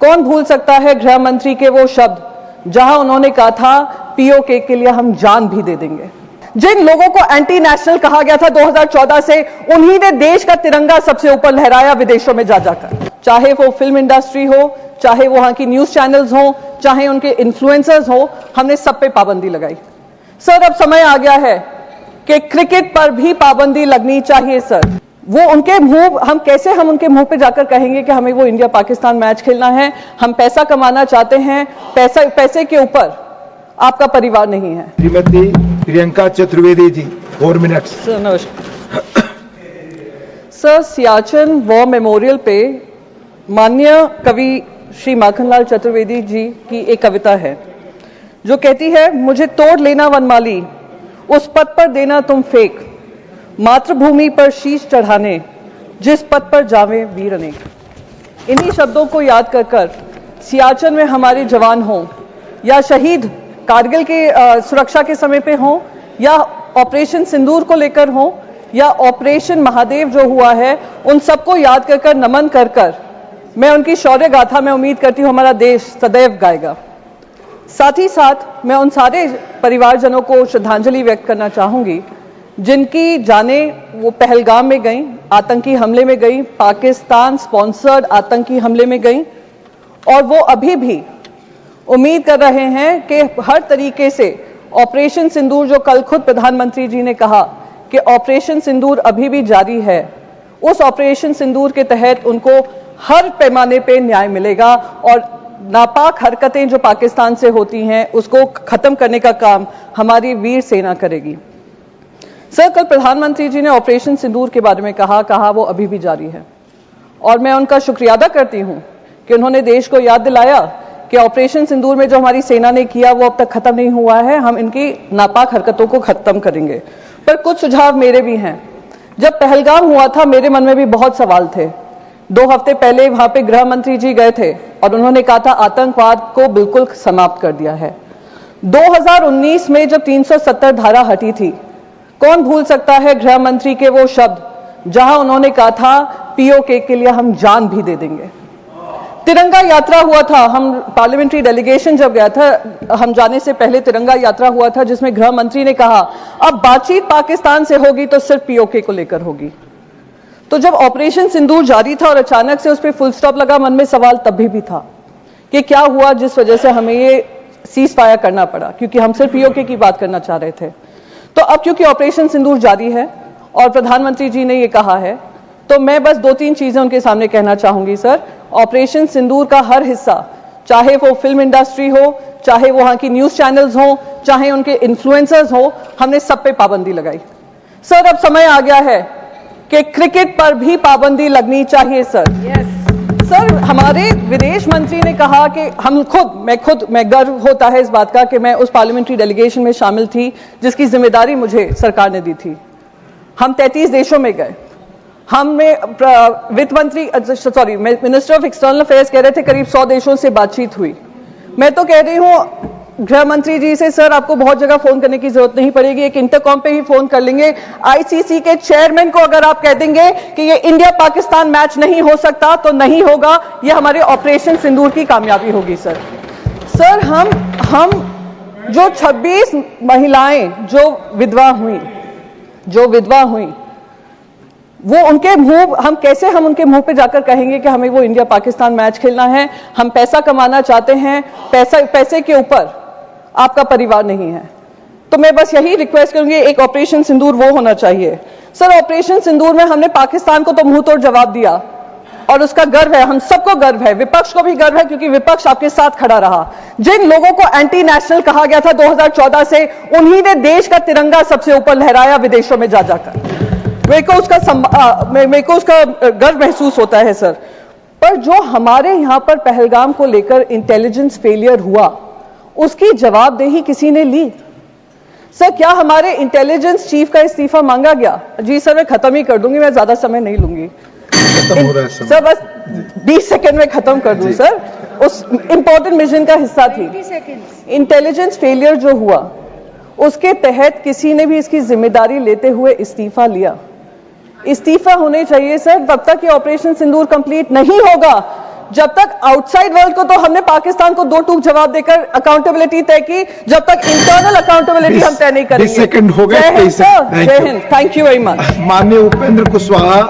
कौन भूल सकता है गृह मंत्री के वो शब्द जहां उन्होंने कहा था पीओके के लिए हम जान भी दे देंगे। जिन लोगों को एंटी नेशनल कहा गया था 2014 से, उन्हीं ने देश का तिरंगा सबसे ऊपर लहराया विदेशों में जा जाकर। चाहे वो फिल्म इंडस्ट्री हो, चाहे वहां की न्यूज चैनल्स हो, चाहे उनके इन्फ्लुएंसर्स हो, हमने सब पे पाबंदी लगाई। सर अब समय आ गया है कि क्रिकेट पर भी पाबंदी लगनी चाहिए सर। वो उनके मुंह हम उनके मुंह पे जाकर कहेंगे कि हमें वो इंडिया पाकिस्तान मैच खेलना है, हम पैसा कमाना चाहते हैं, पैसे के ऊपर आपका परिवार नहीं है। श्रीमती प्रियंका चतुर्वेदी जी 4 मिनट्स। सर नमस्कार। सर सियाचिन वॉर मेमोरियल पे माननीय कवि श्री माखनलाल चतुर्वेदी जी की एक कविता है जो कहती है, मुझे तोड़ लेना वनमाली, उस पद पर देना तुम फेंक, मातृभूमि पर शीश चढ़ाने, जिस पद पर जावे वीर अनेक। इन्हीं शब्दों को याद कर सियाचिन में हमारे जवान हों या शहीद कारगिल के सुरक्षा के समय पे हों या ऑपरेशन सिंदूर को लेकर हों या ऑपरेशन महादेव जो हुआ है, उन सबको याद कर नमन कर मैं उनकी शौर्य गाथा में उम्मीद करती हूं हमारा देश सदैव गाएगा। साथ ही साथ मैं उन सारे परिवारजनों को श्रद्धांजलि व्यक्त करना चाहूंगी जिनकी जाने वो पहलगाम में गई, आतंकी हमले में गई, पाकिस्तान स्पॉन्सर्ड आतंकी हमले में गई, और वो अभी भी उम्मीद कर रहे हैं कि हर तरीके से ऑपरेशन सिंदूर, जो कल खुद प्रधानमंत्री जी ने कहा कि ऑपरेशन सिंदूर अभी भी जारी है, उस ऑपरेशन सिंदूर के तहत उनको हर पैमाने पे न्याय मिलेगा और नापाक हरकतें जो पाकिस्तान से होती हैं उसको खत्म करने का काम हमारी वीर सेना करेगी। सर कल प्रधानमंत्री जी ने ऑपरेशन सिंदूर के बारे में कहा वो अभी भी जारी है और मैं उनका शुक्रिया अदा करती हूं कि उन्होंने देश को याद दिलाया कि ऑपरेशन सिंदूर में जो हमारी सेना ने किया वो अब तक खत्म नहीं हुआ है, हम इनकी नापाक हरकतों को खत्म करेंगे। पर कुछ सुझाव मेरे भी हैं। जब पहलगाम हुआ था मेरे मन में भी बहुत सवाल थे। 2 हफ्ते पहले वहां पे गृह मंत्री जी गए थे और उन्होंने कहा था आतंकवाद को बिल्कुल समाप्त कर दिया है। 2019 में जब 370 धारा हटी थी, कौन भूल सकता है गृह मंत्री के वो शब्द जहां उन्होंने कहा था पीओके के लिए हम जान भी दे देंगे। तिरंगा यात्रा हुआ था, हम पार्लियामेंट्री डेलीगेशन जब गया था, हम जाने से पहले तिरंगा यात्रा हुआ था जिसमें गृह मंत्री ने कहा अब बातचीत पाकिस्तान से होगी तो सिर्फ पीओके को लेकर होगी। तो जब ऑपरेशन सिंदूर जारी था और अचानक से उस पर फुल स्टॉप लगा, मन में सवाल तभी भी था कि क्या हुआ जिस वजह से हमें ये सीज फायर करना पड़ा, क्योंकि हम सिर्फ पीओके की बात करना चाह रहे थे। तो अब क्योंकि ऑपरेशन सिंदूर जारी है और प्रधानमंत्री जी ने ये कहा है, तो मैं बस 2-3 चीजें उनके सामने कहना चाहूंगी। सर ऑपरेशन सिंदूर का हर हिस्सा, चाहे वो फिल्म इंडस्ट्री हो, चाहे वहां की न्यूज चैनल्स हो, चाहे उनके इन्फ्लुएंसर्स हो, हमने सब पे पाबंदी लगाई। सर अब समय आ गया है कि क्रिकेट पर भी पाबंदी लगनी चाहिए सर। सर हमारे विदेश मंत्री ने कहा कि मैं गर्व होता है इस बात का कि मैं उस पार्लियामेंट्री डेलीगेशन में शामिल थी जिसकी जिम्मेदारी मुझे सरकार ने दी थी। हम 33 देशों में गए। मिनिस्टर ऑफ एक्सटर्नल अफेयर्स कह रहे थे करीब 100 देशों से बातचीत हुई। मैं तो कह रही हूं गृह मंत्री जी से, सर आपको बहुत जगह फोन करने की जरूरत नहीं पड़ेगी, एक इंटरकॉम पे ही फोन कर लेंगे। आईसीसी के चेयरमैन को अगर आप कह देंगे कि ये इंडिया पाकिस्तान मैच नहीं हो सकता तो नहीं होगा, ये हमारे ऑपरेशन सिंदूर की कामयाबी होगी। सर हम जो 26 महिलाएं जो विधवा हुई वो उनके मुंह हम उनके मुंह पे जाकर कहेंगे कि हमें वो इंडिया पाकिस्तान मैच खेलना है, हम पैसा कमाना चाहते हैं, पैसे के ऊपर आपका परिवार नहीं है। तो मैं बस यही रिक्वेस्ट करूंगी, एक ऑपरेशन सिंदूर वो होना चाहिए। सर ऑपरेशन सिंदूर में हमने पाकिस्तान को तो मुंह तोड़ जवाब दिया और उसका गर्व है, हम सबको गर्व है, विपक्ष को भी गर्व है क्योंकि विपक्ष आपके साथ खड़ा रहा। जिन लोगों को एंटी नेशनल कहा गया था 2014 से, उन्हीं ने देश का तिरंगा सबसे ऊपर लहराया विदेशों में जा जाकर। मेरे को उसका गर्व महसूस होता है सर। पर जो हमारे यहां पर पहलगाम को लेकर इंटेलिजेंस फेलियर हुआ, उसकी जवाबदेही किसी ने ली? सर क्या हमारे इंटेलिजेंस चीफ का इस्तीफा मांगा गया? जी सर मैं खत्म ही कर दूंगी, मैं ज्यादा समय नहीं लूंगी सर, बस 20 सेकंड में खत्म कर दूं सर। उस इंपॉर्टेंट मिशन का हिस्सा थी इंटेलिजेंस फेलियर जो हुआ, उसके तहत किसी ने भी इसकी जिम्मेदारी लेते हुए इस्तीफा लिया? इस्तीफा होने चाहिए सर। तब तक ये ऑपरेशन सिंदूर कंप्लीट नहीं होगा जब तक आउटसाइड वर्ल्ड को तो हमने पाकिस्तान को 2 टूक जवाब देकर अकाउंटेबिलिटी तय की, जब तक इंटरनल अकाउंटेबिलिटी हम तय नहीं करेंगे। सेकंड हो गए। जय हिंद सर, जय Hind, thank you very much. माननीय उपेंद्र कुशवाहा